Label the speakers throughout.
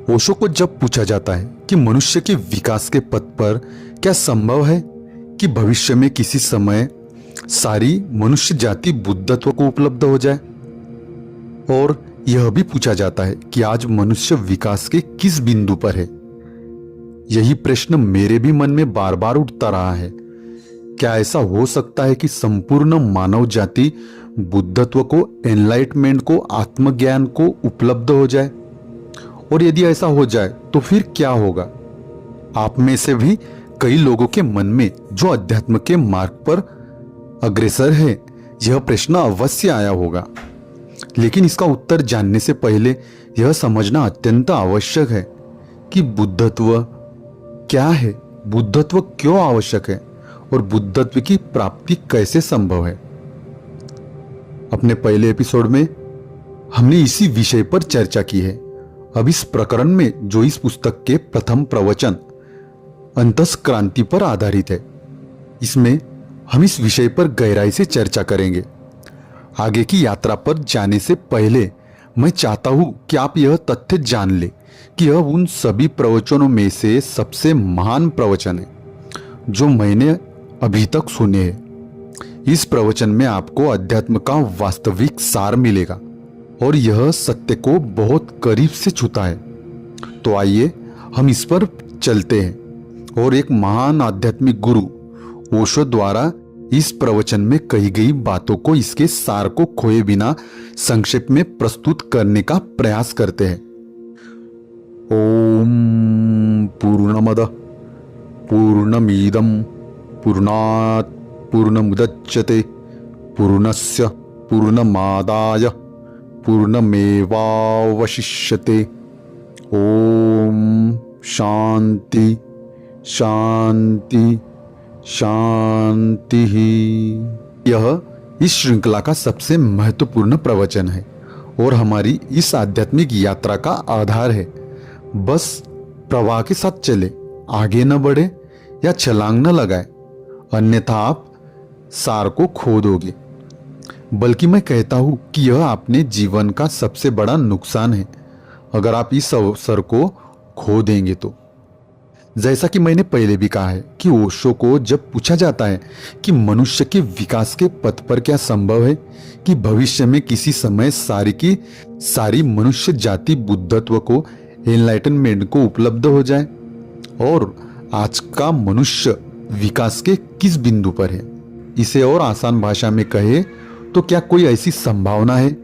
Speaker 1: ओशो को जब पूछा जाता है कि मनुष्य के विकास के पथ पर क्या संभव है कि भविष्य में किसी समय सारी मनुष्य जाति बुद्धत्व को उपलब्ध हो जाए, और यह भी पूछा जाता है कि आज मनुष्य विकास के किस बिंदु पर है। यही प्रश्न मेरे भी मन में बार बार उठता रहा है। क्या ऐसा हो सकता है कि संपूर्ण मानव जाति बुद्धत्व को, एनलाइटमेंट को, आत्मज्ञान को उपलब्ध हो जाए? और यदि ऐसा हो जाए तो फिर क्या होगा? आप में से भी कई लोगों के मन में जो अध्यात्म के मार्ग पर अग्रसर है, यह प्रश्न अवश्य आया होगा। लेकिन इसका उत्तर जानने से पहले यह समझना अत्यंत आवश्यक है कि बुद्धत्व क्या है, बुद्धत्व क्यों आवश्यक है और बुद्धत्व की प्राप्ति कैसे संभव है। अपने पहले एपिसोड में हमने इसी विषय पर चर्चा की है। अब इस प्रकरण में, जो इस पुस्तक के प्रथम प्रवचन अंतस्क्रांति पर आधारित है, इसमें हम इस विषय पर गहराई से चर्चा करेंगे। आगे की यात्रा पर जाने से पहले मैं चाहता हूं कि आप यह तथ्य जान ले कि यह उन सभी प्रवचनों में से सबसे महान प्रवचन है जो मैंने अभी तक सुने हैं। इस प्रवचन में आपको अध्यात्म का वास्तविक सार मिलेगा और यह सत्य को बहुत करीब से छूता है। तो आइए हम इस पर चलते हैं और एक महान आध्यात्मिक गुरु ओशो द्वारा इस प्रवचन में कही गई बातों को, इसके सार को खोए बिना संक्षेप में प्रस्तुत करने का प्रयास करते हैं। ओम पूर्णमद पूर्णमिदं पूर्णात् पूर्णमुदच्यते पूर्णस्य पूर्णमादाय पूर्णमेवावशिष्यते। ओम शांति शांति शांति ही। यह इस श्रृंखला का सबसे महत्वपूर्ण प्रवचन है और हमारी इस आध्यात्मिक यात्रा का आधार है। बस प्रवाह के साथ चले, आगे न बढ़े या छलांग न लगाए, अन्यथा आप सार को खो दोगे। बल्कि मैं कहता हूं कि यह आपने जीवन का सबसे बड़ा नुकसान है अगर आप इस अवसर को खो देंगे तो। जैसा कि मैंने पहले भी कहा है कि ओशो को जब पूछा जाता है कि मनुष्य के विकास के पथ पर क्या संभव है कि भविष्य में किसी समय सारी की सारी मनुष्य जाति बुद्धत्व को, एनलाइटनमेंट को उपलब्ध हो जाए, और आज का मनुष्य विकास के किस बिंदु पर है, इसे और आसान भाषा में कहे तो क्या कोई ऐसी संभावना है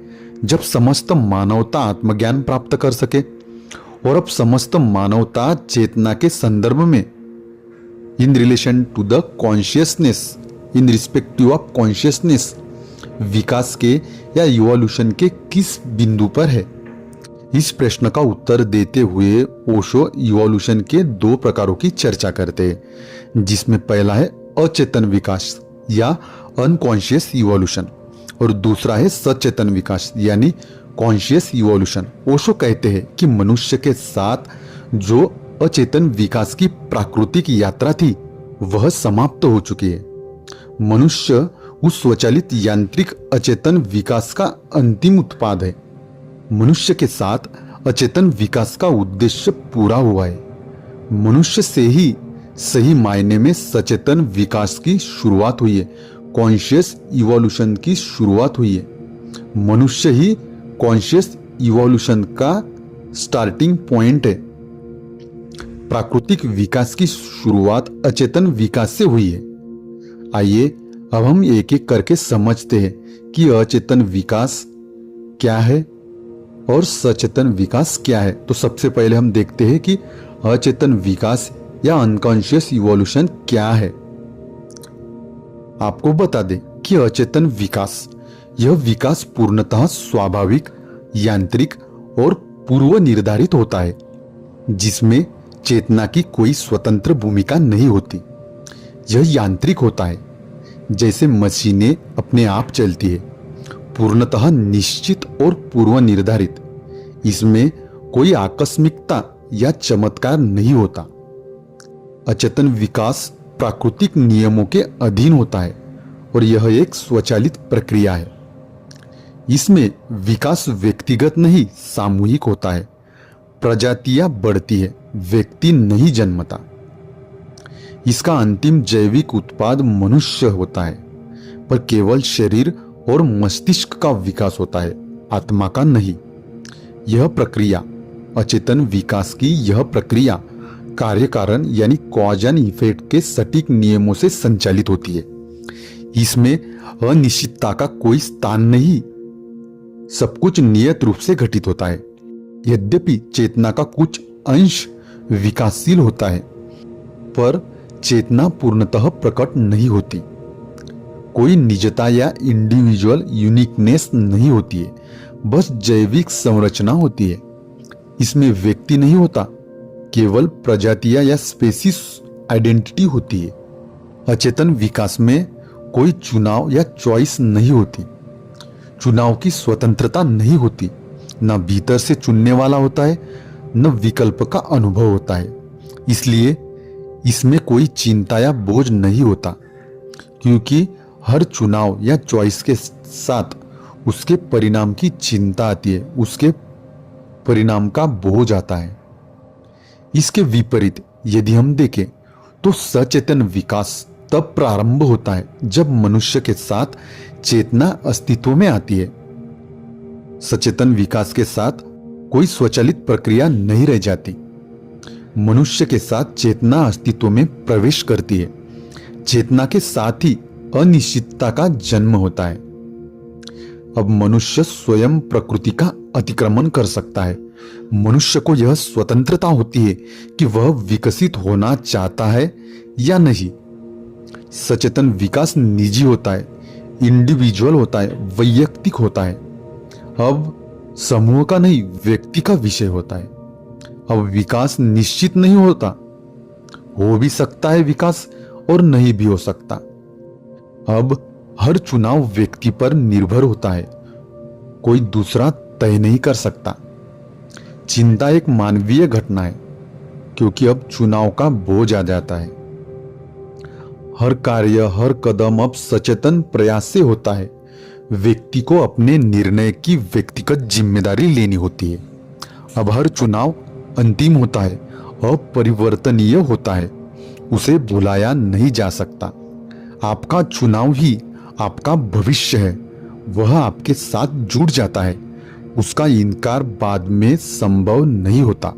Speaker 1: जब समस्त मानवता आत्मज्ञान प्राप्त कर सके? और अब समस्त मानवता चेतना के संदर्भ में, in relation to the consciousness, in respective of consciousness, विकास के या इवोल्यूशन के किस बिंदु पर है? इस प्रश्न का उत्तर देते हुए ओशो इवोल्यूशन के दो प्रकारों की चर्चा करते हैं, जिसमें पहला है अचेतन विकास या अनकॉन्शियस इवोल्यूशन और दूसरा है सचेतन विकास यानी कॉन्शियस इवोल्यूशन। ओशो कहते हैं कि मनुष्य के साथ जो अचेतन विकास की प्राकृतिक यात्रा थी वह समाप्त हो चुकी है। मनुष्य उस स्वचालित यांत्रिक अचेतन विकास का अंतिम उत्पाद है। मनुष्य के साथ अचेतन विकास का उद्देश्य पूरा हुआ है। मनुष्य से ही सही मायने में सचेतन विकास की शुरुआत हुई है, कॉन्शियस इवोल्यूशन की शुरुआत हुई है। मनुष्य ही कॉन्शियस इवोल्यूशन का स्टार्टिंग पॉइंट है। प्राकृतिक विकास की शुरुआत अचेतन विकास से हुई है। आइए अब हम एक एक करके समझते हैं कि अचेतन विकास क्या है और सचेतन विकास क्या है। तो सबसे पहले हम देखते हैं कि अचेतन विकास या अनकॉन्शियस इवोल्यूशन क्या है। आपको बता दें कि अचेतन विकास, यह विकास पूर्णतः स्वाभाविक, यांत्रिक और पूर्व निर्धारित होता है, जिसमें चेतना की कोई स्वतंत्र भूमिका नहीं होती। यह यांत्रिक होता है, जैसे मशीनें अपने आप चलती है, पूर्णतः निश्चित और पूर्व निर्धारित। इसमें कोई आकस्मिकता या चमत्कार नहीं होता। अचेतन विकास प्राकृतिक नियमों के अधीन होता है और यह एक स्वचालित प्रक्रिया है। इसमें विकास व्यक्तिगत नहीं, सामूहिक होता है। प्रजातियां बढ़ती है, व्यक्ति नहीं जन्मता। इसका अंतिम जैविक उत्पाद मनुष्य होता है, पर केवल शरीर और मस्तिष्क का विकास होता है, आत्मा का नहीं। यह प्रक्रिया, अचेतन विकास की यह प्रक्रिया कार्य कारण यानी कॉज एंड इफेक्ट के सटीक नियमों से संचालित होती है। इसमें अनिश्चितता का कोई स्थान नहीं, सब कुछ नियत रूप से घटित होता है। यद्यपि चेतना का कुछ अंश विकासशील होता है, पर चेतना पूर्णतः प्रकट नहीं होती। कोई निजता या इंडिविजुअल यूनिकनेस नहीं होती है, बस जैविक संरचना होती है। इसमें व्यक्ति नहीं होता, केवल प्रजातियां या स्पेसीज आइडेंटिटी होती है। अचेतन विकास में कोई चुनाव या चॉइस नहीं होती, चुनाव की स्वतंत्रता नहीं होती, न भीतर से चुनने वाला होता है, न विकल्प का अनुभव होता है। इसलिए इसमें कोई चिंता या बोझ नहीं होता, क्योंकि हर चुनाव या चॉइस के साथ उसके परिणाम की चिंता आती है, उसके परिणाम का बोझ आता है। इसके विपरीत यदि हम देखें तो सचेतन विकास तब प्रारंभ होता है जब मनुष्य के साथ चेतना अस्तित्व में आती है। सचेतन विकास के साथ कोई स्वचालित प्रक्रिया नहीं रह जाती। मनुष्य के साथ चेतना अस्तित्व में प्रवेश करती है। चेतना के साथ ही अनिश्चितता का जन्म होता है। अब मनुष्य स्वयं प्रकृति का अतिक्रमण कर सकता है। मनुष्य को यह स्वतंत्रता होती है कि वह विकसित होना चाहता है या नहीं। सचेतन विकास निजी होता है, इंडिविजुअल होता है, वैयक्तिक होता है। अब समूह का नहीं, व्यक्ति का विषय होता है। अब विकास निश्चित नहीं होता, हो भी सकता है विकास और नहीं भी हो सकता। अब हर चुनाव व्यक्ति पर निर्भर होता है, कोई दूसरा तय नहीं कर सकता। चिंता एक मानवीय घटना है, क्योंकि अब चुनाव का बोझ आ जाता है। हर कार्य, हर कदम अब सचेतन प्रयास से होता है। व्यक्ति को अपने निर्णय की व्यक्तिगत जिम्मेदारी लेनी होती है। अब हर चुनाव अंतिम होता है, अपरिवर्तनीय होता है, उसे भुलाया नहीं जा सकता। आपका चुनाव ही आपका भविष्य है, वह आपके साथ जुड़ जाता है, उसका इनकार बाद में संभव नहीं होता।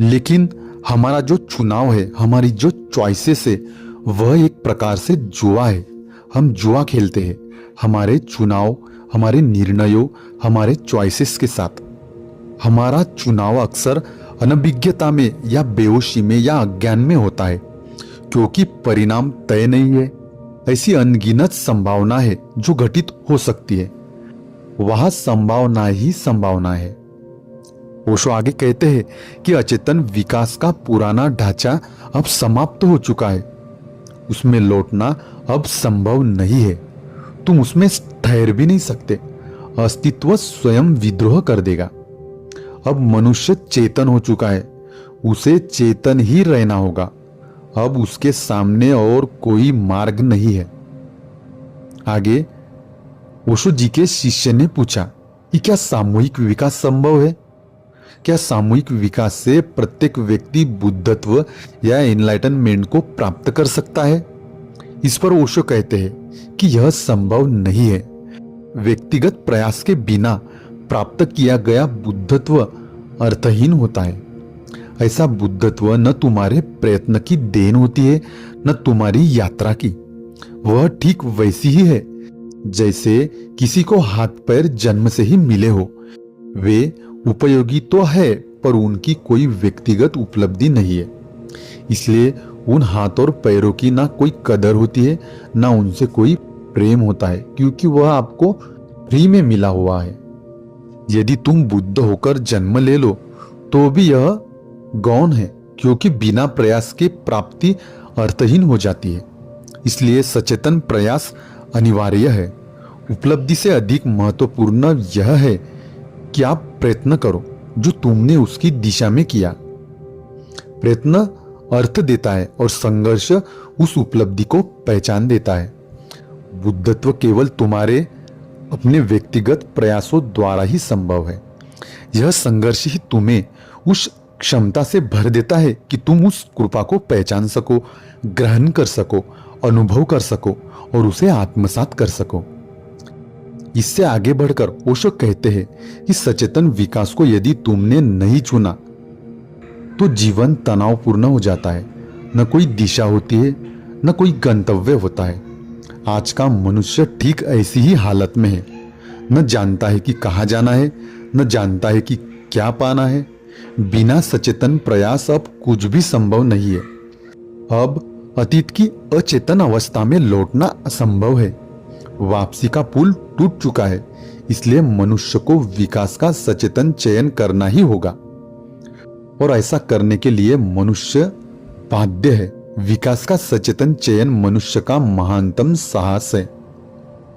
Speaker 1: लेकिन हमारा जो चुनाव है, हमारी जो चॉइसेस है, वह एक प्रकार से जुआ है। हम जुआ खेलते हैं हमारे चुनाव, हमारे निर्णयों, हमारे चॉइसेस के साथ। हमारा चुनाव अक्सर अनभिज्ञता में या बेहोशी में या अज्ञान में होता है, क्योंकि परिणाम तय नहीं है। ऐसी अनगिनत संभावना है जो घटित हो सकती है, वह संभावना ही संभावना है। ओशो आगे कहते हैं कि अचेतन विकास का पुराना ढांचा अब समाप्त हो चुका है, उसमें लौटना अब संभव नहीं है। तुम उसमें ठहर भी नहीं सकते, अस्तित्व स्वयं विद्रोह कर देगा। अब मनुष्य चेतन हो चुका है, उसे चेतन ही रहना होगा। अब उसके सामने और कोई मार्ग नहीं है। आगे ओशो जी के शिष्य ने पूछा कि क्या सामूहिक विकास संभव है? क्या सामूहिक विकास से प्रत्येक व्यक्ति बुद्धत्व या एनलाइटनमेंट को प्राप्त कर सकता है? इस पर ओशो कहते हैं कि यह संभव नहीं है। व्यक्तिगत प्रयास के बिना प्राप्त किया गया बुद्धत्व अर्थहीन होता है। ऐसा बुद्धत्व न तुम्हारे प्रयत्न की देन होती है, न तुम्हारी यात्रा की। वह ठीक वैसी ही है जैसे किसी को हाथ पैर जन्म से ही मिले हो। वे उपयोगी तो है, पर उनकी कोई व्यक्तिगत उपलब्धि नहीं है। इसलिए उन हाथ और पैरों की ना कोई कदर होती है, ना उनसे कोई प्रेम होता है, क्योंकि वह आपको फ्री में मिला हुआ है। यदि तुम बुद्ध होकर जन्म ले लो तो भी यह गौण है, क्योंकि बिना प्रयास के प्राप्ति अर्थहीन हो जाती है। इसलिए सचेतन प्रयास अनिवार्य है। उपलब्धि से अधिक महत्वपूर्ण यह है कि आप प्रयत्न करो जो तुमने उसकी दिशा में किया। प्रयत्न अर्थ देता है और संघर्ष उस उपलब्धि को पहचान देता है। बुद्धत्व केवल तुम्हारे अपने व्यक्तिगत प्रयासों द्वारा ही संभव है। यह संघर्ष ही तुम्हें उस क्षमता से भर देता है कि तुम उस कृपा को पहचान सको, ग्रहण कर सको, अनुभव कर सको और उसे आत्मसात कर सको। इससे आगे बढ़कर ओशो कहते हैं कि सचेतन विकास को यदि तुमने नहीं चुना तो जीवन तनावपूर्ण हो जाता है। न कोई दिशा होती है, न कोई गंतव्य होता है। आज का मनुष्य ठीक ऐसी ही हालत में है। न जानता है कि कहाँ जाना है, न जानता है कि क्या पाना है। बिना सचेतन प्रयास अब कुछ भी संभव नहीं है। अब अतीत की अचेतन अवस्था में लौटना असंभव है। वापसी का पुल टूट चुका है। इसलिए मनुष्य को विकास का सचेतन चयन करना ही होगा और ऐसा करने के लिए मनुष्य बाध्य है। विकास का सचेतन चयन मनुष्य का महानतम साहस है।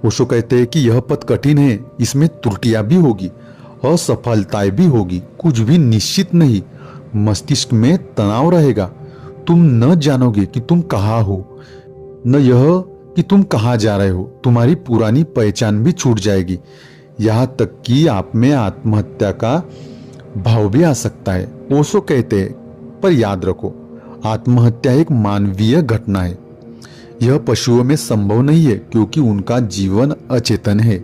Speaker 1: ओशो कहते हैं कि यह पथ कठिन है, इसमें त्रुटियां भी होगी, असफलताएं भी होगी, कुछ भी निश्चित नहीं। मस्तिष्क में तनाव रहेगा। तुम न जानोगे कि तुम कहाँ हो, न यह कि तुम कहाँ जा रहे हो। तुम्हारी पुरानी पहचान भी छूट जाएगी। यहाँ तक कि आप में आत्महत्या का भाव भी आ सकता है। ओशो कहते हैं, पर याद रखो, आत्महत्या एक मानवीय घटना है। यह पशुओं में संभव नहीं है क्योंकि उनका जीवन अचेतन है।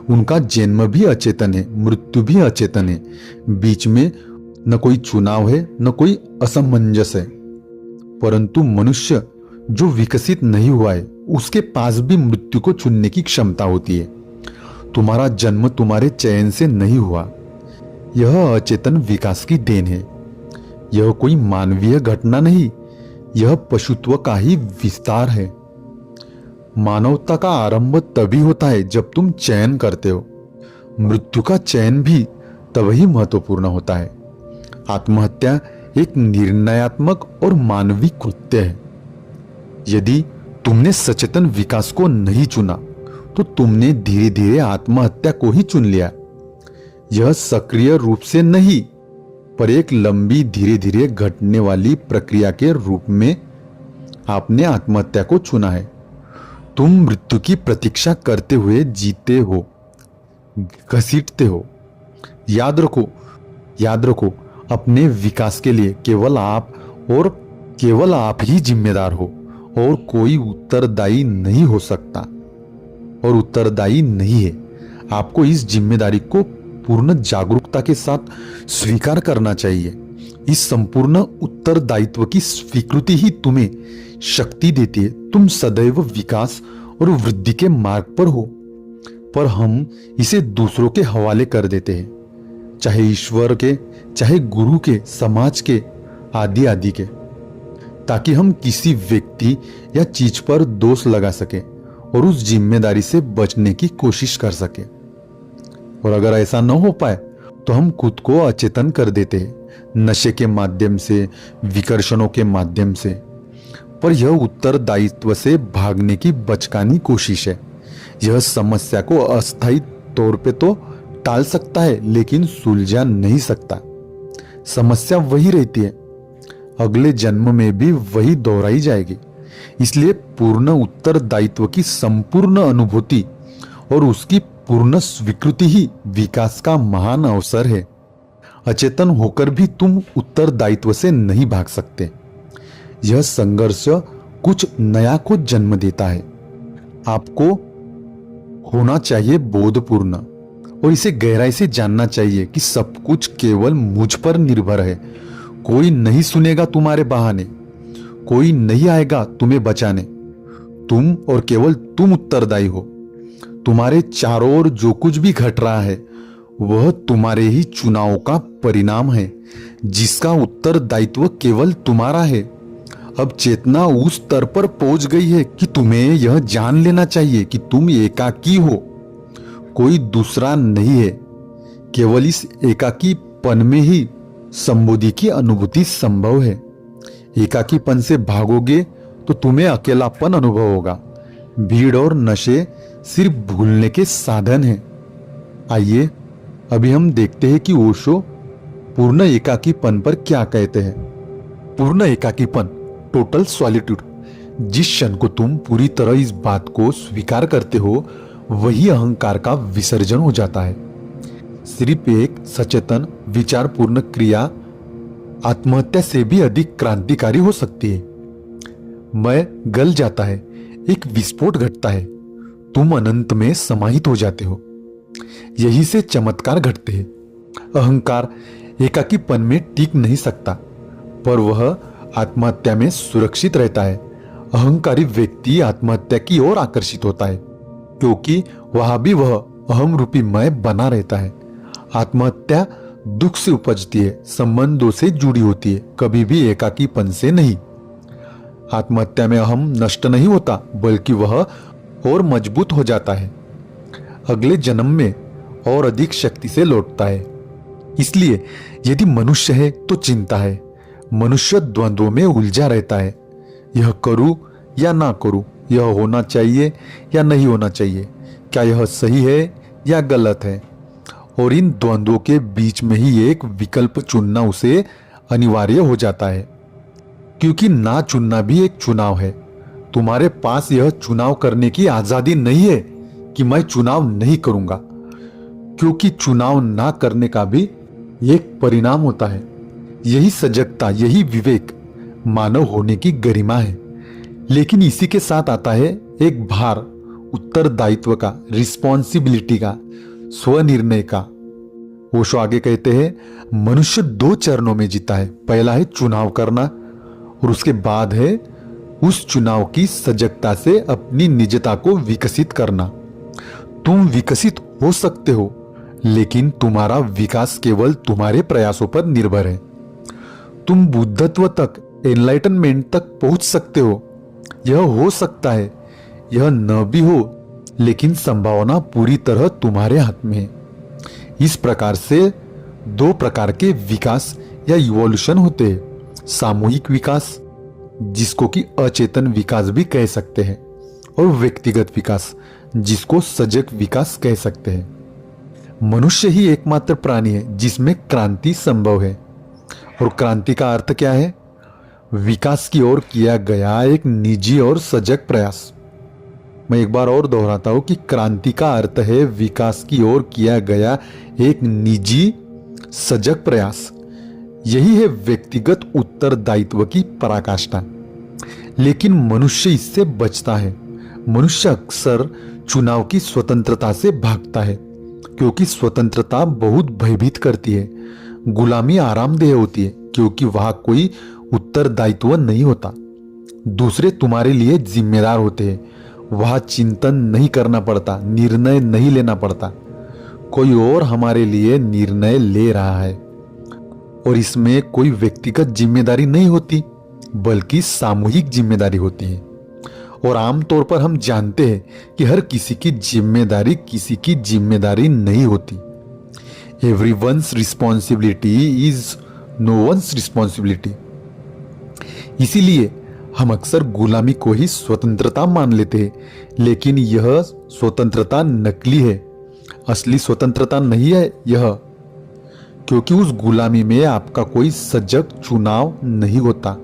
Speaker 1: उनका जन्म भी अचेतन है, मृत्यु भी अचेतन है। बीच में न कोई चुनाव है, न कोई असमंजस है। परंतु मनुष्य जो विकसित नहीं हुआ है, उसके पास भी मृत्यु को चुनने की क्षमता होती है। तुम्हारा जन्म तुम्हारे चयन से नहीं हुआ। यह अचेतन विकास की देन है। यह कोई मानवीय घटना नहीं, यह पशुत्व का ही विस्तार है। मानवता का आरंभ तभी होता है जब तुम चयन करते हो। मृत्यु का चयन भी तभी महत्वपूर्ण होता है। आत्महत्या एक निर्णयात्मक और मानवीय कृत्य है। यदि तुमने सचेतन विकास को नहीं चुना तो तुमने धीरे धीरे आत्महत्या को ही चुन लिया। यह सक्रिय रूप से नहीं, पर एक लंबी धीरे धीरे घटने वाली प्रक्रिया के रूप में आपने आत्महत्या को चुना है। तुम मृत्यु की प्रतीक्षा करते हुए जीते हो, घसीटते हो। याद रखो, अपने विकास के लिए केवल आप ही जिम्मेदार हो और कोई उत्तरदायी नहीं हो सकता और उत्तरदायी नहीं है। आपको इस जिम्मेदारी को पूर्ण जागरूकता के साथ स्वीकार करना चाहिए। इस संपूर्ण उत्तरदायित्व की स्वीकृति ही तुम्हें शक्ति देती है। तुम सदैव विकास और वृद्धि के मार्ग पर हो, पर हम इसे दूसरों के हवाले कर देते हैं, चाहे ईश्वर के, चाहे गुरु के, समाज के, आदि आदि के, ताकि हम किसी व्यक्ति या चीज पर दोष लगा सके और उस जिम्मेदारी से बचने की कोशिश कर सके। और अगर ऐसा न हो पाए तो हम खुद को अचेतन कर देते हैं, नशे के माध्यम से, विकर्षणों के माध्यम से। पर यह उत्तरदायित्व से भागने की बचकानी कोशिश है। यह समस्या को अस्थायी तौर पे तो टाल सकता है, लेकिन सुलझा नहीं सकता। समस्या वही रहती है, अगले जन्म में भी वही दोहराई जाएगी। इसलिए पूर्ण उत्तरदायित्व की संपूर्ण अनुभूति और उसकी पूर्ण स्वीकृति ही विकास का महान अवसर है। अचेतन होकर भी तुम उत्तरदायित्व से नहीं भाग सकते। यह संघर्ष कुछ नया को जन्म देता है। आपको होना चाहिए बोधपूर्ण और इसे गहराई से जानना चाहिए कि सब कुछ केवल मुझ पर निर्भर है। कोई नहीं सुनेगा तुम्हारे बहाने, कोई नहीं आएगा तुम्हें बचाने। तुम और केवल तुम उत्तरदायी हो। तुम्हारे चारों ओर जो कुछ भी घट रहा है वह तुम्हारे ही चुनावों का परिणाम है, जिसका उत्तरदायित्व केवल तुम्हारा है। अब चेतना उस स्तर पर पहुंच गई है कि तुम्हें यह जान लेना चाहिए कि तुम एकाकी हो, कोई दूसरा नहीं है। केवल इस एकाकीपन में ही संबोधि की अनुभूति संभव है। एकाकीपन से भागोगे तो तुम्हें अकेलापन अनुभव होगा। भीड़ और नशे सिर्फ भूलने के साधन हैं। आइए अभी हम देखते हैं कि ओशो पूर्ण एकाकीपन पर क्या कहते हैं। पूर्ण एकाकीपन, टोटल सॉलिट्यूड। जिस क्षण को तुम पूरी तरह इस बात को स्वीकार करते हो, वही अहंकार का विसर्जन हो जाता है। सिर्फ एक सचेतन विचारपूर्ण क्रिया आत्महत्या से भी अधिक क्रांतिकारी हो सकती है। मैं गल जाता है, एक विस्फोट घटता है, तुम अनंत में समाहित हो जाते हो। यही से चमत्कार घटते हैं। अहंकार एकाकीपन में टिक नहीं सकता, पर वह आत्महत्या में सुरक्षित रहता है। अहंकारी व्यक्ति आत्महत्या की ओर आकर्षित होता है, क्योंकि वहां भी वह अहम रूपी मैं बना रहता है। आत्महत्या दुख से उपजती है, संबंधों से जुड़ी होती है, कभी भी एकाकीपन से नहीं। आत्महत्या में अहम नष्ट नहीं होता, बल्कि वह और मजबूत हो जाता है, अगले जन्म में और अधिक शक्ति से लौटता है। इसलिए यदि मनुष्य है तो चिंता है। मनुष्य द्वंद्वों में उलझा रहता है, यह करूं या ना करूं, यह होना चाहिए या नहीं होना चाहिए, क्या यह सही है या गलत है। और इन द्वंद्वों के बीच में ही एक विकल्प चुनना उसे अनिवार्य हो जाता है, क्योंकि ना चुनना भी एक चुनाव है। तुम्हारे पास यह चुनाव करने की आजादी नहीं है कि मैं चुनाव नहीं करूंगा, क्योंकि चुनाव ना करने का भी एक परिणाम होता है। यही सजगता, यही विवेक मानव होने की गरिमा है। लेकिन इसी के साथ आता है एक भार, उत्तरदायित्व का, रिस्पॉन्सिबिलिटी का, स्वनिर्णय का। ओशो आगे कहते हैं, मनुष्य 2 चरणों में जीता है। पहला है चुनाव करना, और उसके बाद है उस चुनाव की सजगता से अपनी निजता को विकसित करना। तुम विकसित हो सकते हो, लेकिन तुम्हारा विकास केवल तुम्हारे प्रयासों पर निर्भर है। तुम बुद्धत्व तक, एनलाइटनमेंट तक पहुंच सकते हो, यह हो सकता है, यह न भी हो, लेकिन संभावना पूरी तरह तुम्हारे हाथ में है। इस प्रकार से 2 प्रकार के विकास या इवोल्यूशन होते हैं। सामूहिक विकास, जिसको कि अचेतन विकास भी कह सकते हैं, और व्यक्तिगत विकास, जिसको सजग विकास कह सकते हैं। मनुष्य ही एकमात्र प्राणी है जिसमें क्रांति संभव है। और क्रांति का अर्थ क्या है? विकास की ओर किया गया एक निजी और सजग प्रयास। मैं एक बार और दोहराता हूं कि क्रांति का अर्थ है विकास की ओर किया गया एक निजी सजग प्रयास। यही है व्यक्तिगत उत्तरदायित्व की पराकाष्ठा। लेकिन मनुष्य इससे बचता है। मनुष्य अक्सर चुनाव की स्वतंत्रता से भागता है, क्योंकि स्वतंत्रता बहुत भयभीत करती है। गुलामी आरामदेह होती है, क्योंकि वहां कोई उत्तरदायित्व नहीं होता। दूसरे तुम्हारे लिए जिम्मेदार होते हैं, वहां चिंतन नहीं करना पड़ता, निर्णय नहीं लेना पड़ता। कोई और हमारे लिए निर्णय ले रहा है, और इसमें कोई व्यक्तिगत जिम्मेदारी नहीं होती, बल्कि सामूहिक जिम्मेदारी होती है। और आमतौर पर हम जानते हैं कि हर किसी की जिम्मेदारी किसी की जिम्मेदारी नहीं होती। Everyone's responsibility is no one's responsibility. इसीलिए हम अक्सर गुलामी को ही स्वतंत्रता मान लेते हैं, लेकिन यह स्वतंत्रता नकली है, असली स्वतंत्रता नहीं है यह। क्योंकि उस गुलामी में आपका कोई सजग चुनाव नहीं होता,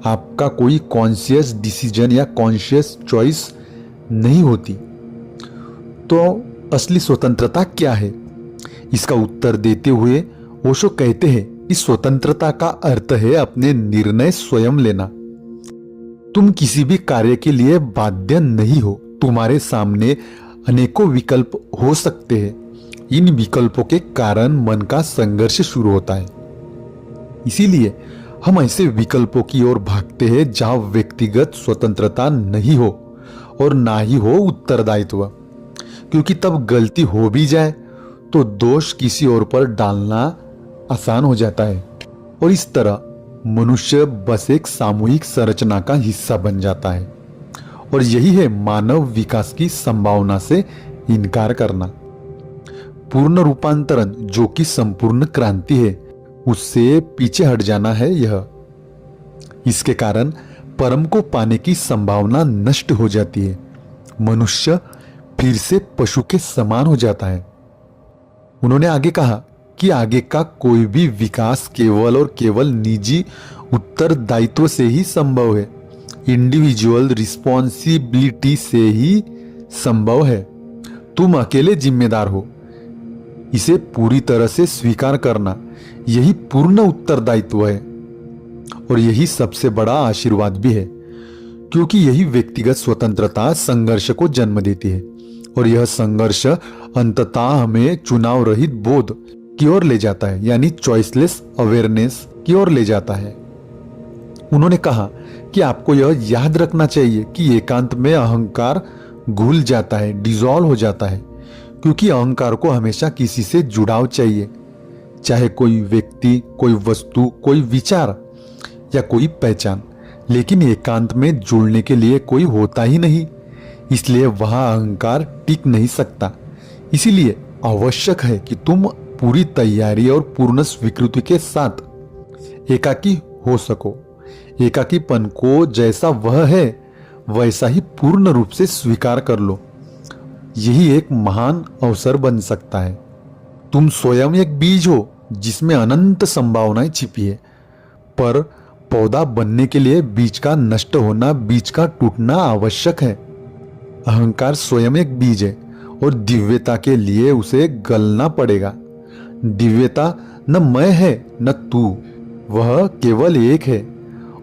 Speaker 1: आपका कोई कॉन्शियस डिसीजन या कॉन्शियस चॉइस नहीं होती। तो असली स्वतंत्रता क्या है? इसका उत्तर देते हुए ओशो कहते हैं कि स्वतंत्रता का अर्थ है अपने निर्णय स्वयं लेना। तुम किसी भी कार्य के लिए बाध्य नहीं हो। तुम्हारे सामने अनेकों विकल्प हो सकते हैं। इन विकल्पों के कारण मन का संघर्ष शुरू होता है। इसीलिए हम ऐसे विकल्पों की ओर भागते हैं जहां व्यक्तिगत स्वतंत्रता नहीं हो और ना ही हो उत्तरदायित्व, क्योंकि तब गलती हो भी जाए तो दोष किसी और पर डालना आसान हो जाता है, और इस तरह मनुष्य बस एक सामूहिक संरचना का हिस्सा बन जाता है। और यही है मानव विकास की संभावना से इनकार करना। पूर्ण रूपांतरण, जो कि संपूर्ण क्रांति है, उससे पीछे हट जाना है यह। इसके कारण परम को पाने की संभावना नष्ट हो जाती है। मनुष्य फिर से पशु के समान हो जाता है। उन्होंने आगे कहा कि आगे का कोई भी विकास केवल और केवल निजी उत्तरदायित्व से ही संभव है, इंडिविजुअल रिस्पॉन्सिबिलिटी से ही संभव है। तुम अकेले जिम्मेदार हो, इसे पूरी तरह से स्वीकार करना। यही पूर्ण उत्तरदायित्व है और यही सबसे बड़ा आशीर्वाद भी है, क्योंकि यही व्यक्तिगत स्वतंत्रता संघर्ष को जन्म देती है और यह संघर्ष अंततः हमें चुनाव रहित बोध की ओर ले जाता है, यानी चॉइसलेस अवेयरनेस की ओर ले जाता है। उन्होंने कहा कि आपको यह याद रखना चाहिए कि एकांत में अहंकार घुल जाता है, डिसॉल्व हो जाता है, क्योंकि अहंकार को हमेशा किसी से जुड़ाव चाहिए, चाहे कोई व्यक्ति, कोई वस्तु, कोई विचार या कोई पहचान। लेकिन एकांत में जुड़ने के लिए कोई होता ही नहीं, इसलिए वहां अहंकार टिक नहीं सकता। इसीलिए आवश्यक है कि तुम पूरी तैयारी और पूर्ण स्वीकृति के साथ एकाकी हो सको। एकाकीपन को जैसा वह है वैसा ही पूर्ण रूप से स्वीकार कर लो। यही एक महान अवसर बन सकता है। तुम स्वयं एक बीज हो जिसमें अनंत संभावनाएं छिपी है, पर पौधा बनने के लिए बीज का नष्ट होना, बीज का टूटना आवश्यक है। अहंकार स्वयं एक बीज है और दिव्यता के लिए उसे गलना पड़ेगा। दिव्यता न मैं है न तू, वह केवल एक है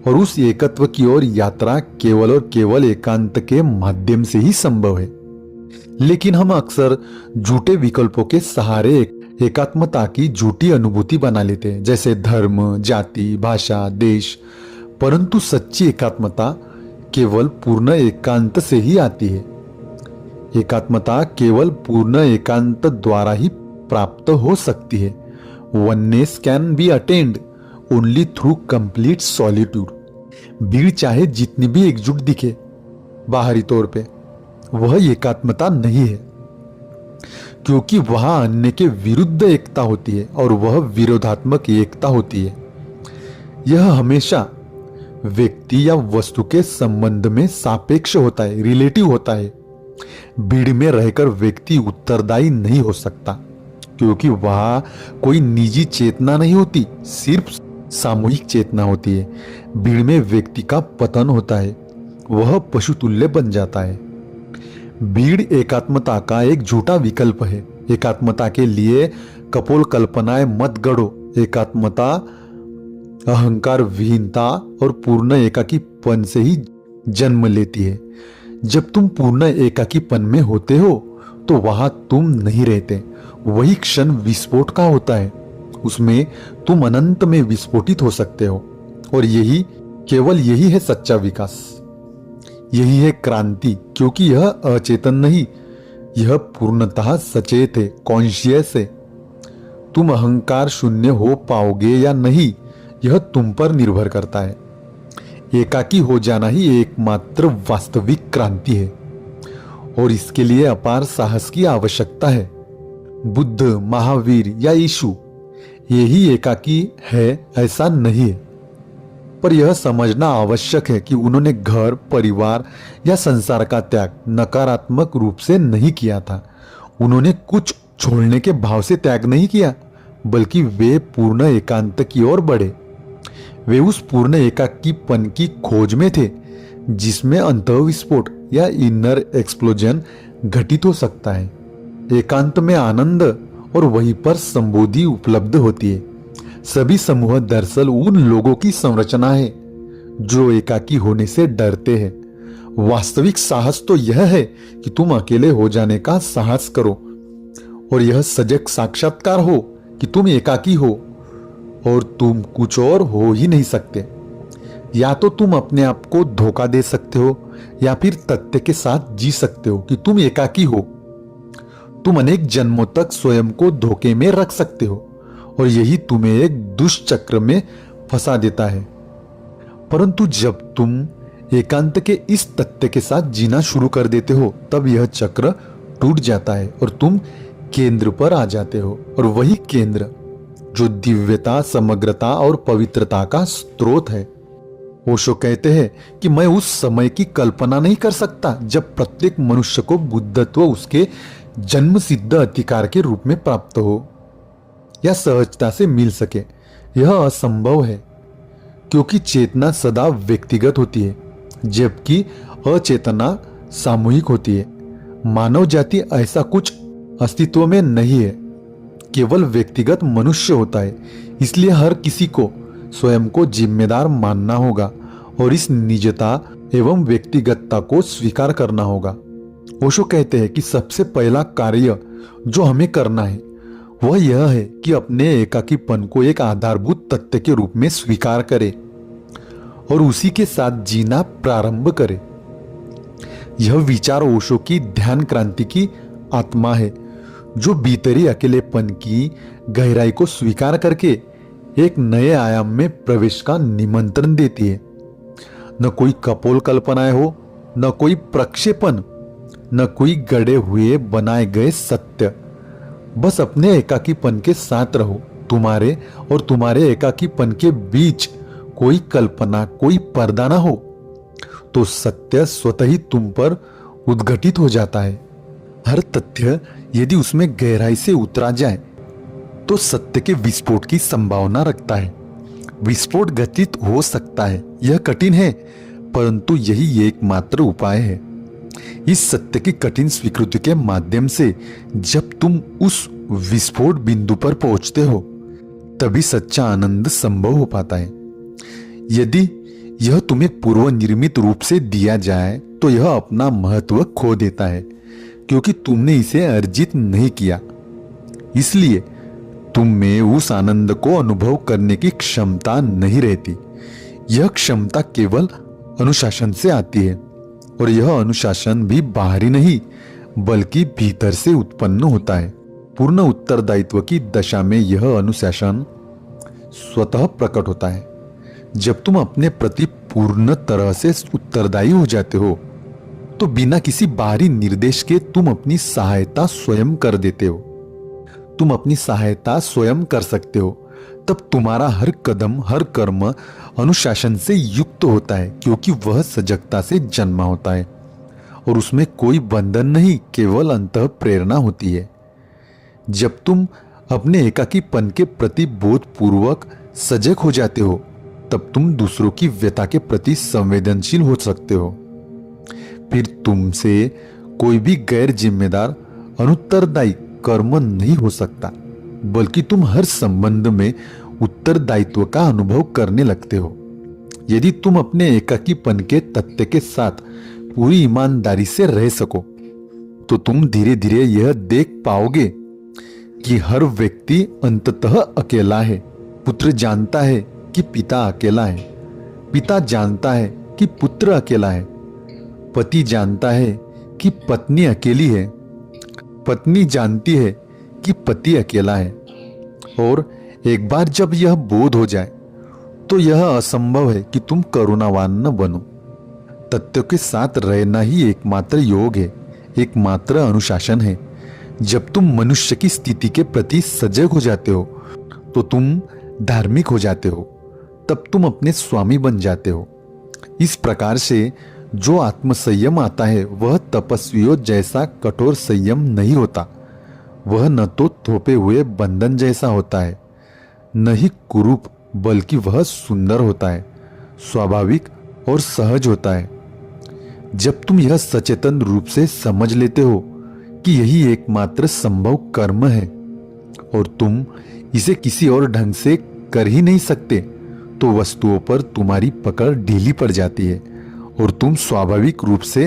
Speaker 1: और उस एकत्व की ओर यात्रा केवल और केवल एकांत के माध्यम से ही संभव है। लेकिन हम अक्सर झूठे विकल्पों के सहारे एकात्मता की झूठी अनुभूति बना लेते हैं, जैसे धर्म, जाति, भाषा, देश। परंतु सच्ची एकात्मता केवल पूर्ण एकांत से ही आती है। एकात्मता केवल पूर्ण एकांत द्वारा ही प्राप्त हो सकती है। Oneness can be attend only through complete solitude. भीड़ चाहे जितनी भी एकजुट दिखे बाहरी तौर पे, वह एकात्मता नहीं है, क्योंकि वहां अन्य के विरुद्ध एकता होती है और वह विरोधात्मक एकता होती है। यह हमेशा व्यक्ति या वस्तु के संबंध में सापेक्ष होता है, रिलेटिव होता है। भीड़ में रहकर व्यक्ति उत्तरदायी नहीं हो सकता, क्योंकि वहां कोई निजी चेतना नहीं होती, सिर्फ सामूहिक चेतना होती है। भीड़ में व्यक्ति का पतन होता है, वह पशुतुल्य बन जाता है। भीड़ एकात्मता का एक झूठा विकल्प है। एकात्मता के लिए कपोल कल्पनाएं मत गढ़ो। एकात्मता अहंकार विहीनता और पूर्ण एकाकीपन से ही जन्म लेती है। जब तुम पूर्ण एकाकीपन में होते हो तो वहां तुम नहीं रहते, वही क्षण विस्फोट का होता है। उसमें तुम अनंत में विस्फोटित हो सकते हो और केवल यही है सच्चा विकास, यही है क्रांति, क्योंकि यह अचेतन नहीं, यह पूर्णतः सचेत है, कॉन्शियस है। तुम अहंकार शून्य हो पाओगे या नहीं, यह तुम पर निर्भर करता है। एकाकी हो जाना ही एकमात्र वास्तविक क्रांति है और इसके लिए अपार साहस की आवश्यकता है। बुद्ध, महावीर या यीशु यही एकाकी है ऐसा नहीं है, पर यह समझना आवश्यक है कि उन्होंने घर, परिवार या संसार का त्याग नकारात्मक रूप से नहीं किया था। उन्होंने कुछ छोड़ने के भाव से त्याग नहीं किया, बल्कि वे पूर्ण एकांत की ओर बढ़े। वे उस पूर्ण एकाकीपन की खोज में थे जिसमें अंतःविस्फोट या इनर एक्सप्लोजन घटित हो सकता है। एकांत में आनंद और वहीं पर संबोधि उपलब्ध होती है। सभी समूह दरअसल उन लोगों की संरचना है जो एकाकी होने से डरते हैं। वास्तविक साहस तो यह है कि तुम अकेले हो जाने का साहस करो और यह सजग साक्षात्कार हो कि तुम एकाकी हो और तुम कुछ और हो ही नहीं सकते। या तो तुम अपने आप को धोखा दे सकते हो या फिर तथ्य के साथ जी सकते हो कि तुम एकाकी हो। तुम अनेक जन्मों तक स्वयं को धोखे में रख सकते हो और यही तुम्हें एक दुष्चक्र में फंसा देता है। परंतु जब तुम एकांत के इस तथ्य के साथ जीना शुरू कर देते हो, तब यह चक्र टूट जाता है और तुम केंद्र पर आ जाते हो। और वही केंद्र जो दिव्यता, समग्रता और पवित्रता का स्रोत है। ओशो कहते हैं कि मैं उस समय की कल्पना नहीं कर सकता जब प्रत्येक मनुष्य को बुद्धत्व उसके जन्म सिद्ध अधिकार के रूप में प्राप्त हो या सहजता से मिल सके। यह असंभव है क्योंकि चेतना सदा व्यक्तिगत होती है जबकि अचेतना सामूहिक होती है। मानव जाति ऐसा कुछ अस्तित्व में नहीं है। केवल व्यक्तिगत मनुष्य होता है, इसलिए हर किसी को स्वयं को जिम्मेदार मानना होगा और इस निजता एवं व्यक्तिगतता को स्वीकार करना होगा। ओशो कहते हैं कि सबसे पहला कार्य जो हमें करना है वह यह है कि अपने एकाकीपन को एक आधारभूत तथ्य के रूप में स्वीकार करें और उसी के साथ जीना प्रारंभ करें। यह विचार ओशो की ध्यान क्रांति की आत्मा है, जो भीतरी अकेलेपन की गहराई को स्वीकार करके एक नए आयाम में प्रवेश का निमंत्रण देती है। न कोई कपोल कल्पनाएं हो, न कोई प्रक्षेपण, न कोई गढ़े हुए बनाए गए सत्य। बस अपने एकाकीपन के साथ रहो। तुम्हारे और तुम्हारे एकाकीपन के बीच कोई कल्पना, कोई पर्दा ना हो, तो सत्य स्वतः ही तुम पर उद्घटित हो जाता है। हर तथ्य यदि उसमें गहराई से उतरा जाए तो सत्य के विस्फोट की संभावना रखता है। विस्फोट घटित हो सकता है, यह कठिन है, परंतु यही एकमात्र उपाय है। इस सत्य की कठिन स्वीकृति के माध्यम से जब तुम उस विस्फोट बिंदु पर पहुंचते हो, तभी सच्चा आनंद संभव हो पाता है। यदि यह तुम्हें पूर्व निर्मित रूप से दिया जाए तो यह अपना महत्व खो देता है, क्योंकि तुमने इसे अर्जित नहीं किया। इसलिए तुम में उस आनंद को अनुभव करने की क्षमता नहीं रहती। यह क्षमता केवल अनुशासन से आती है, और यह अनुशासन भी बाहरी नहीं बल्कि भीतर से उत्पन्न होता है। पूर्ण उत्तरदायित्व की दशा में यह अनुशासन स्वतः प्रकट होता है। जब तुम अपने प्रति पूर्ण तरह से उत्तरदायी हो जाते हो तो बिना किसी बाहरी निर्देश के तुम अपनी सहायता स्वयं कर देते हो। तुम अपनी सहायता स्वयं कर सकते हो। तब तुम्हारा हर कदम, हर कर्म अनुशासन से युक्त होता है, क्योंकि वह सजगता से जन्मा होता है और उसमें कोई बंधन नहीं, केवल अंतः प्रेरणा होती है। जब तुम अपने एकाकीपन के प्रति बोधपूर्वक सजग हो जाते हो, तब तुम दूसरों की व्यथा के प्रति संवेदनशील हो सकते हो। फिर तुमसे कोई भी गैर जिम्मेदार, अनुत्तरदायी कर्म नहीं हो सकता, बल्कि तुम हर संबंध में उत्तरदायित्व का अनुभव करने लगते हो। यदि तुम अपने एकाकीपन के तथ्य के साथ पूरी ईमानदारी से रह सको, तो तुम धीरे धीरे यह देख पाओगे कि हर व्यक्ति अंततः अकेला है। पुत्र जानता है कि पिता अकेला है, पिता जानता है कि पुत्र अकेला है, पति जानता है कि पत्नी अकेली है, पत्नी जानती है कि पति अकेला है। और एक बार जब यह बोध हो जाए तो यह असंभव है कि तुम करुणावान न बनो। तथ्यों के साथ रहना ही एकमात्र योग है, एकमात्र अनुशासन है। जब तुम मनुष्य की स्थिति के प्रति सजग हो जाते हो तो तुम धार्मिक हो जाते हो, तब तुम अपने स्वामी बन जाते हो। इस प्रकार से जो आत्मसंयम आता है वह तपस्वियों जैसा कठोर संयम नहीं होता। वह न तो थोपे हुए बंधन जैसा होता है, न ही कुरूप, बल्कि वह सुंदर होता है, स्वाभाविक और सहज होता है। जब तुम यह सचेतन रूप से समझ लेते हो कि यही एकमात्र संभव कर्म है और तुम इसे किसी और ढंग से कर ही नहीं सकते, तो वस्तुओं पर तुम्हारी पकड़ ढीली पड़ जाती है और तुम स्वाभाविक रूप से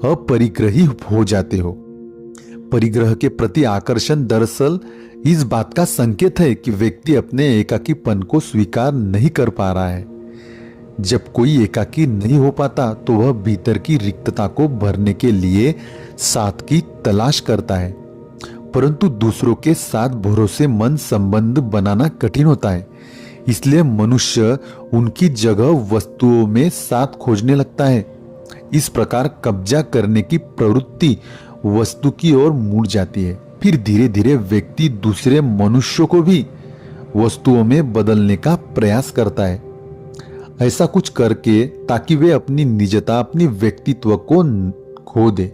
Speaker 1: अपरिग्रही हो जाते हो। परिग्रह के प्रति आकर्षण दरअसल इस बात का संकेत है कि व्यक्ति अपने एकाकीपन को स्वीकार नहीं कर पा रहा है। जब कोई एकाकी नहीं हो पाता तो वह भीतर की रिक्तता को भरने के लिए साथ की तलाश करता है, परंतु दूसरों के साथ भरोसेमंद संबंध बनाना कठिन होता है। इसलिए मनुष्य उनकी जगह वस्तुओं में साथ खोजने लगता है। इस प्रकार कब्जा करने की प्रवृत्ति वस्तु की ओर मुड़ जाती है। फिर धीरे धीरे व्यक्ति दूसरे मनुष्यों को भी वस्तुओं में बदलने का प्रयास करता है, ऐसा कुछ करके ताकि वे अपनी निजता, अपनी व्यक्तित्व को खो दे।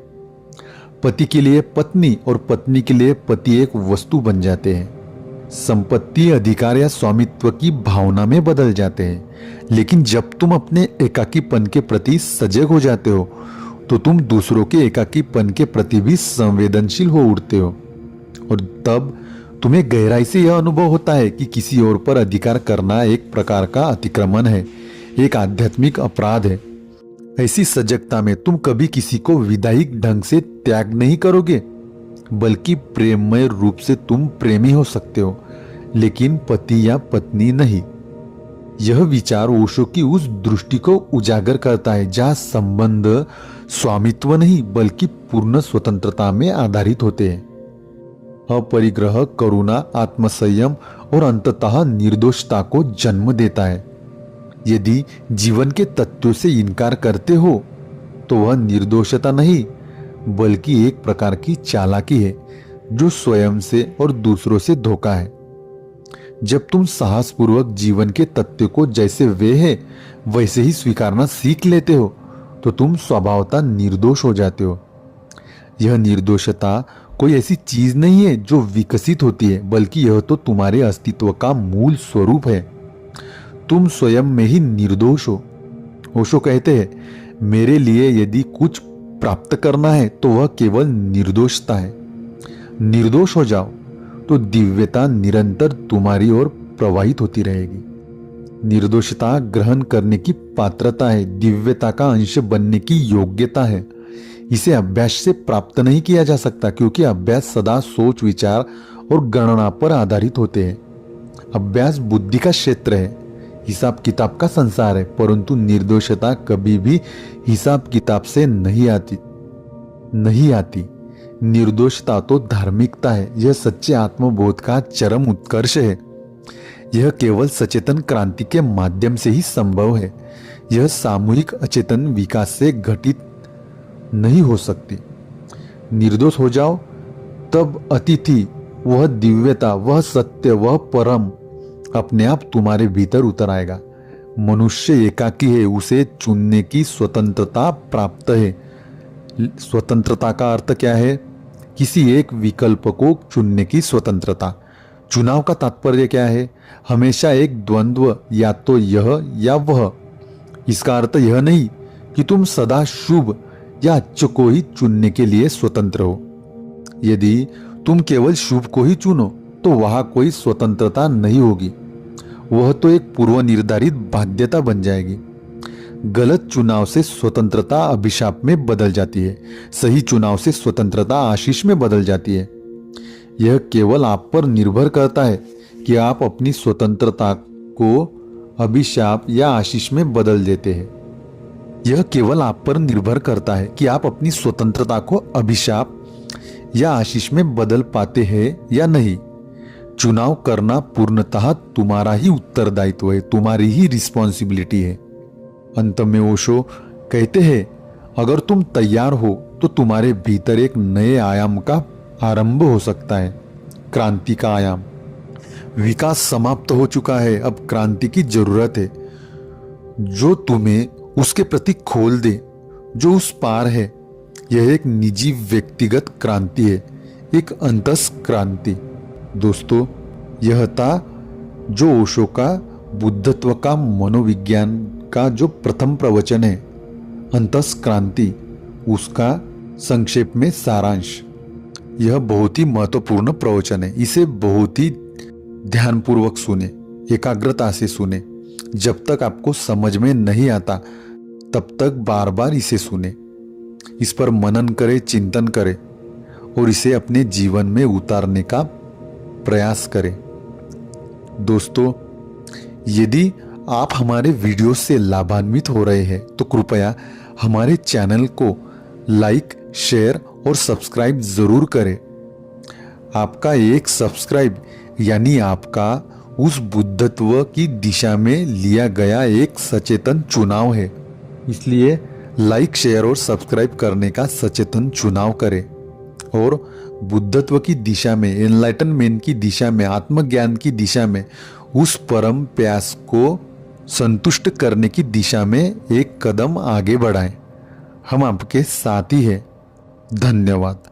Speaker 1: पति के लिए पत्नी और पत्नी के लिए पति एक वस्तु बन जाते हैं। संपत्ति, अधिकार या स्वामित्व की भावना में बदल जाते हैं। लेकिन जब तुम अपने एकाकीपन के प्रति सजग हो जाते हो तो तुम दूसरों के एकाकीपन के प्रति भी संवेदनशील हो उठते हो और तब तुम्हें गहराई से यह अनुभव होता है कि किसी और पर अधिकार करना एक प्रकार का अतिक्रमण है, एक आध्यात्मिक अपराध है। ऐसी सजगता में तुम कभी किसी को विधायिक ढंग से त्याग नहीं करोगे, बल्कि प्रेममय रूप से तुम प्रेमी हो सकते हो, लेकिन पति या पत्नी नहीं। यह विचार ओशो की उस दृष्टि को उजागर करता है जहां संबंध स्वामित्व नहीं बल्कि पूर्ण स्वतंत्रता में आधारित होते हैं। अपरिग्रह, करुणा, आत्मसंयम और अंततः निर्दोषता को जन्म देता है। यदि जीवन के तत्वों से इनकार करते हो तो वह निर्दोषता नहीं बल्कि एक प्रकार की चालाकी है जो स्वयं से और दूसरों से धोखा है। जब तुम साहसपूर्वक जीवन के तथ्य को जैसे वे हैं वैसे ही स्वीकारना सीख लेते हो तो तुम स्वभावतः निर्दोष हो जाते हो। यह निर्दोषता कोई ऐसी चीज नहीं है जो विकसित होती है, बल्कि यह तो तुम्हारे अस्तित्व का मूल स्वरूप है। तुम स्वयं में ही निर्दोष हो। ओशो कहते हैं, मेरे लिए यदि कुछ प्राप्त करना है तो वह केवल निर्दोषता है। निर्दोष हो जाओ तो दिव्यता निरंतर तुम्हारी ओर प्रवाहित होती रहेगी। निर्दोषता ग्रहण करने की पात्रता है, दिव्यता का अंश बनने की योग्यता है। इसे अभ्यास से प्राप्त नहीं किया जा सकता, क्योंकि अभ्यास सदा सोच, विचार और गणना पर आधारित होते हैं। अभ्यास बुद्धि का क्षेत्र है, हिसाब किताब का संसार है, परंतु निर्दोषता कभी भी हिसाब किताब से नहीं आती। निर्दोषता तो धार्मिकता है। यह सच्चे आत्मबोध का चरम उत्कर्ष है। यह केवल सचेतन क्रांति के माध्यम से ही संभव है। यह सामूहिक अचेतन विकास से घटित नहीं हो सकती। निर्दोष हो जाओ तब अतिथि, वह दिव्यता, वह सत्य, वह परम अपने आप तुम्हारे भीतर उतर आएगा। मनुष्य एकाकी है, उसे चुनने की स्वतंत्रता प्राप्त है। स्वतंत्रता का अर्थ क्या है? किसी एक विकल्प को चुनने की स्वतंत्रता। चुनाव का तात्पर्य क्या है? हमेशा एक द्वंद्व, या तो यह या वह। इसका अर्थ यह नहीं कि तुम सदा शुभ या अच्छे को ही चुनने के लिए स्वतंत्र हो। यदि तुम केवल शुभ को ही चुनो तो वहां कोई स्वतंत्रता नहीं होगी, वह तो एक पूर्व निर्धारित बाध्यता बन जाएगी। गलत चुनाव से स्वतंत्रता अभिशाप में बदल जाती है, सही चुनाव से स्वतंत्रता आशीष में बदल जाती है। यह केवल आप पर निर्भर करता है कि आप अपनी स्वतंत्रता को अभिशाप या आशीष में बदल देते हैं। यह केवल आप पर निर्भर करता है कि आप अपनी स्वतंत्रता को अभिशाप या आशीष में बदल पाते हैं या नहीं। चुनाव करना पूर्णतः तुम्हारा ही उत्तरदायित्व है, तुम्हारी ही रिस्पॉन्सिबिलिटी है। अंत में ओशो कहते हैं, अगर तुम तैयार हो तो तुम्हारे भीतर एक नए आयाम का आरंभ हो सकता है, क्रांति का आयाम। विकास समाप्त हो चुका है, अब क्रांति की जरूरत है, जो तुम्हें उसके प्रति खोल दे, जो उस पार है। यह एक निजी व्यक्तिगत क्रांति है, एक अंतस क्रांति। दोस्तों, यह था जो ओशो का बुद्धत्व का मनोविज्ञान का जो प्रथम प्रवचन है, अंतस क्रांति, उसका संक्षेप में सारांश। यह बहुत ही महत्वपूर्ण प्रवचन है। इसे बहुत ही ध्यानपूर्वक सुने, एकाग्रता से सुने। जब तक आपको समझ में नहीं आता तब तक बार बार इसे सुने, इस पर मनन करें, चिंतन करें और इसे अपने जीवन में उतारने का प्रयास करें। दोस्तों, यदि आप हमारे वीडियो से लाभान्वित हो रहे हैं तो कृपया हमारे चैनल को लाइक, शेयर और सब्सक्राइब जरूर करें। आपका एक सब्सक्राइब यानी आपका उस बुद्धत्व की दिशा में लिया गया एक सचेतन चुनाव है। इसलिए लाइक, शेयर और सब्सक्राइब करने का सचेतन चुनाव करें और बुद्धत्व की दिशा में, एनलाइटनमेंट की दिशा में, आत्मज्ञान की दिशा में, उस परम प्यास को संतुष्ट करने की दिशा में एक कदम आगे बढ़ाएं। हम आपके साथ ही हैं। धन्यवाद।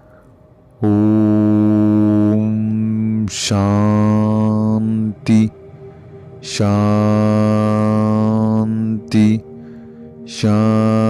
Speaker 1: ओम शांति शांति शांति।